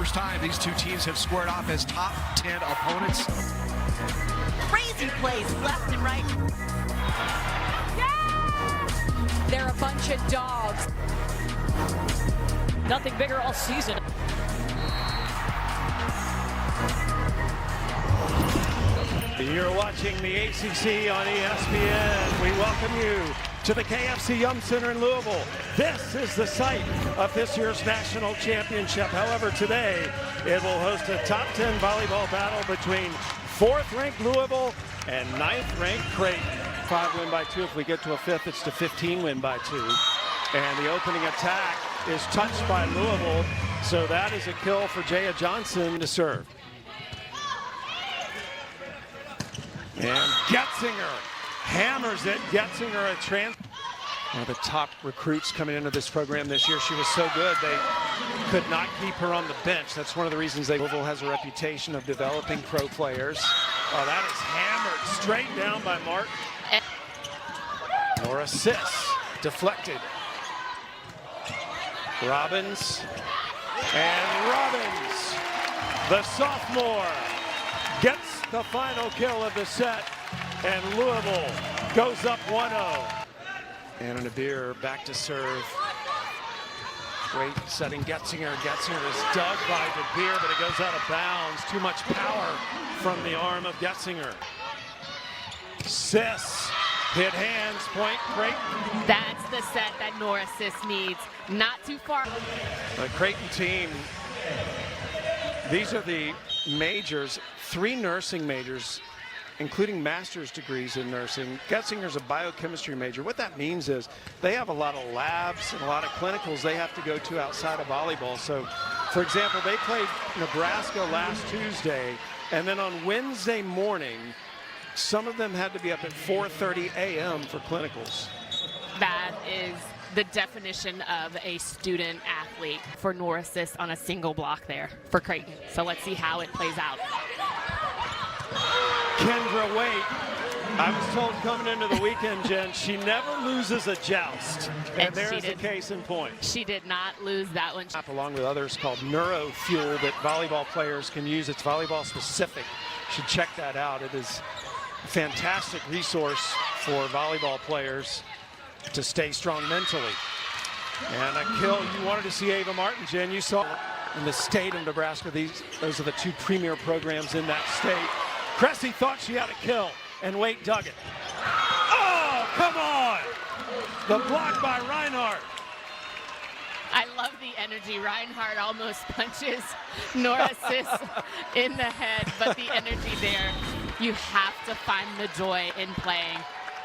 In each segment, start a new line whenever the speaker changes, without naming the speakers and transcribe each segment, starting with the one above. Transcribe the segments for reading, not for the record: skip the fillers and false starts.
first time these two teams have squared off as top 10 opponents.
Crazy plays left and right.
Yeah! They're a bunch of dogs. Nothing bigger all season.
You're watching the ACC on ESPN. We welcome you to the KFC Yum Center in Louisville. This is the site of this year's national championship. However, today it will host a top 10 volleyball battle between 4th-ranked Louisville and 9th-ranked Creighton. 5 win by 2. If we get to a 5th, it's to 15 win by 2. And the opening attack is touched by Louisville, so that is a kill for Jaya Johnson to serve. And Getzinger hammers it. Getzinger, one of the top recruits coming into this program this year. She was so good they could not keep her on the bench. That's one of the reasons Louisville has a reputation of developing pro players. Oh, that is hammered straight down by Martin. Or assists, deflected. Robbins, and Robbins, the sophomore, gets the final kill of the set, and Louisville goes up 1-0. And Nabeer back to serve. Great setting Getzinger. Getzinger is dug by Nabeer, but it goes out of bounds. Too much power from the arm of Getzinger. Sis hit hands, point Creighton.
That's the set that Nora Sis needs. Not too far.
The Creighton team, these are the majors, 3 nursing majors, including master's degrees in nursing. Getzinger's a biochemistry major. What that means is they have a lot of labs and a lot of clinicals they have to go to outside of volleyball. So, for example, they played Nebraska last Tuesday, and then on Wednesday morning, some of them had to be up at 4:30 a.m. for clinicals.
That is the definition of a student athlete for Nora Sis on a single block there for Creighton. So let's see how it plays out.
Kendra Waite, I was told coming into the weekend, Jen, she never loses a joust. And there's a case in point.
She did not lose that one.
Along with others called NeuroFuel that volleyball players can use. It's volleyball specific. You should check that out. It is a fantastic resource for volleyball players to stay strong mentally. And a kill. You wanted to see Ava Martin, Jen. You saw in the state of Nebraska. Those are the 2 premier programs in that state. Cressy thought she had a kill, and Waite dug it. Oh, come on! The block by Reinhardt.
I love the energy. Reinhardt almost punches Nora Sis in the head, but the energy there, you have to find the joy in playing.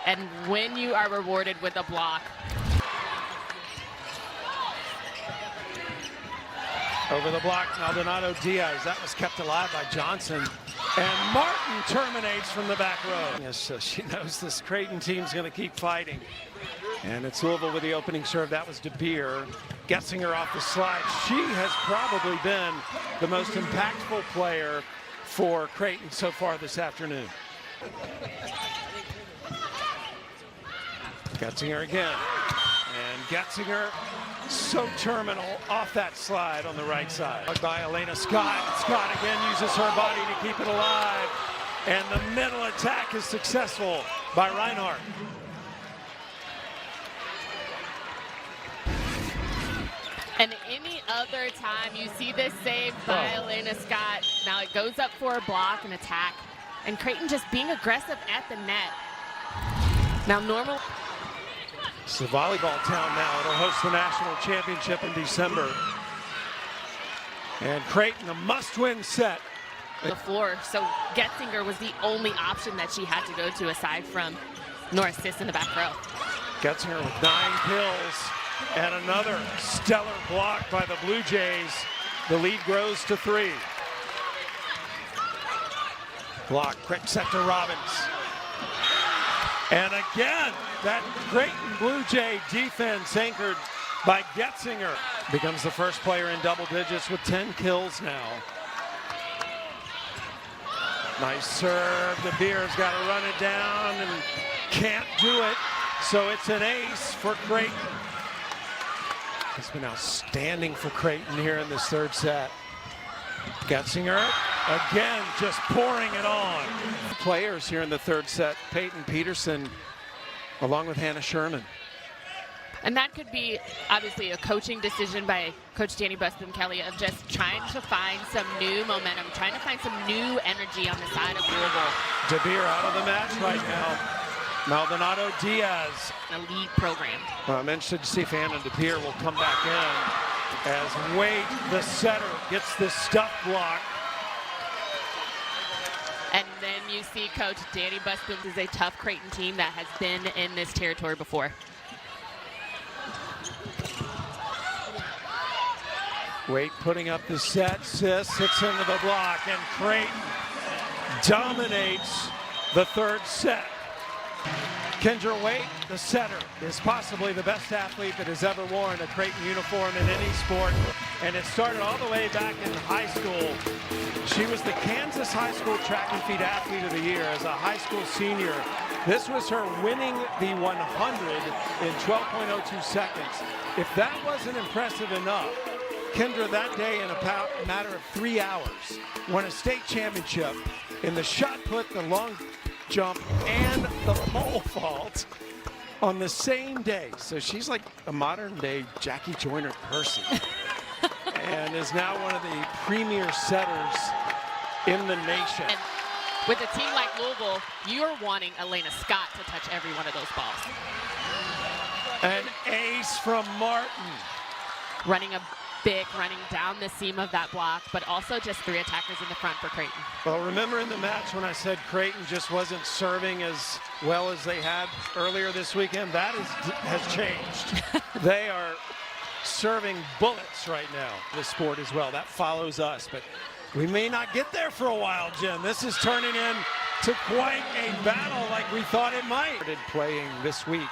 And when you are rewarded with a block.
Over the block, Maldonado Diaz. That was kept alive by Johnson. And Martin terminates from the back row. Yes, so she knows this Creighton team's going to keep fighting. And it's Louisville with the opening serve. That was DeBeer. Getzinger off the slide. She has probably been the most impactful player for Creighton so far this afternoon. Getzinger again. And Getzinger so terminal off that slide on the right side. By Elena Scott. Scott again uses her body to keep it alive. And the middle attack is successful by Reinhardt.
And any other time you see this save by Elena Scott, now it goes up for a block and attack. And Creighton just being aggressive at the net. Now normal.
It's a volleyball town now. It'll host the national championship in December. And Creighton, a must-win set.
The floor, so Getzinger was the only option that she had to go to aside from Nora Sis in the back row.
Getzinger with 9 kills and another stellar block by the Blue Jays. The lead grows to 3. Block, quick set to Robbins. And again, that Creighton Blue Jay defense anchored by Getzinger becomes the first player in double digits with 10 kills now. Nice serve. DeBeer's got to run it down and can't do it. So it's an ace for Creighton. It's been outstanding for Creighton here in this third set. Getzinger again just pouring it on. Players here in the third set, Peyton Peterson along with Hannah Sherman.
And that could be obviously a coaching decision by Coach Danny Buston-Kelly of just trying to find some new momentum, trying to find some new energy on the side of Louisville.
DeBeer out of the match right now. Maldonado Diaz.
An elite program.
Well, I'm interested to see if Hannah DeBeer will come back in as Wade, the setter, gets this stuff block.
And then you see Coach Danny Buston is a tough Creighton team that has been in this territory before.
Wade putting up the set, Sis hits into the block, and Creighton dominates the third set. Kendra Wade, the setter, is possibly the best athlete that has ever worn a Creighton uniform in any sport. And it started all the way back in high school. She was the Kansas High School Track and Field Athlete of the Year as a high school senior. This was her winning the 100 in 12.02 seconds. If that wasn't impressive enough, Kendra that day in a matter of 3 hours won a state championship in the shot put, the long jump, and the pole vault on the same day. So she's like a modern day Jackie Joyner person and is now one of the premier setters in the nation.
And with a team like Louisville, you're wanting Elena Scott to touch every one of those balls.
An ace from Martin.
Running down the seam of that block, but also just 3 attackers in the front for Creighton.
Well, remember in the match when I said Creighton just wasn't serving as well as they had earlier this weekend? That has changed. They are serving bullets right now, the sport as well. That follows us, but we may not get there for a while, Jim. This is turning into quite a battle like we thought it might. Started playing this week.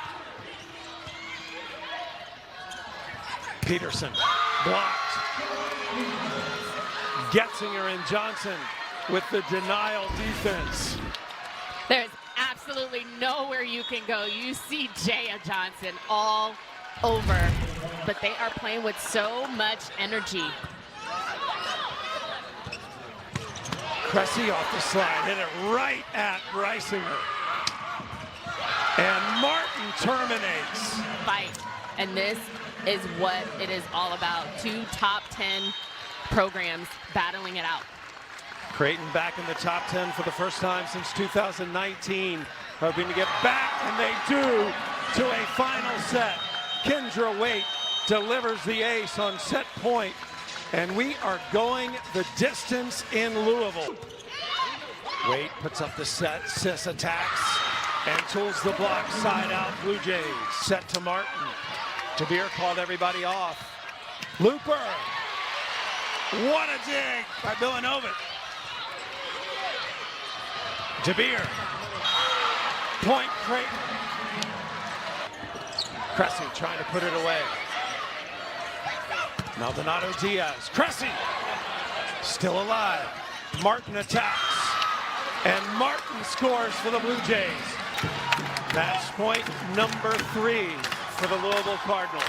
Peterson blocked. Getzinger and Johnson with the denial defense.
There's absolutely nowhere you can go. You see Jaya Johnson all over, but they are playing with so much energy.
Cressy off the slide, hit it right at Reisinger. And Martin terminates.
Fight, and this is what it is all about. 2 top 10 programs battling it out.
Creighton back in the top 10 for the first time since 2019. Hoping to get back, and they do, to a final set. Kendra Wade delivers the ace on set point, and we are going the distance in Louisville. Wade puts up the set, Sis attacks, and tools the block side out. Blue Jays set to Martin. DeBeer called everybody off. Looper. What a dig by Villanova. DeBeer. Point Creighton. Cressy trying to put it away. Maldonado Diaz. Cressy still alive. Martin attacks. And Martin scores for the Blue Jays. Match point number 3 for the Louisville Cardinals.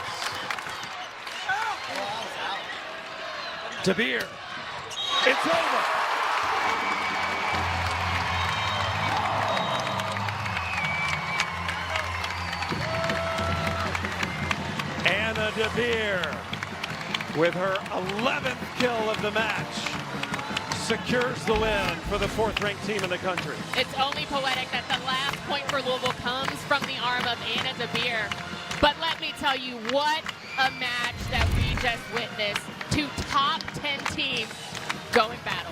DeBeer. It's over. Anna DeBeer, with her 11th kill of the match, secures the win for the 4th-ranked team in the country.
It's only poetic that the last point for Louisville comes from the arm of Anna DeBeer. But let me tell you, what a match that we just witnessed. 2 top 10 teams going battle.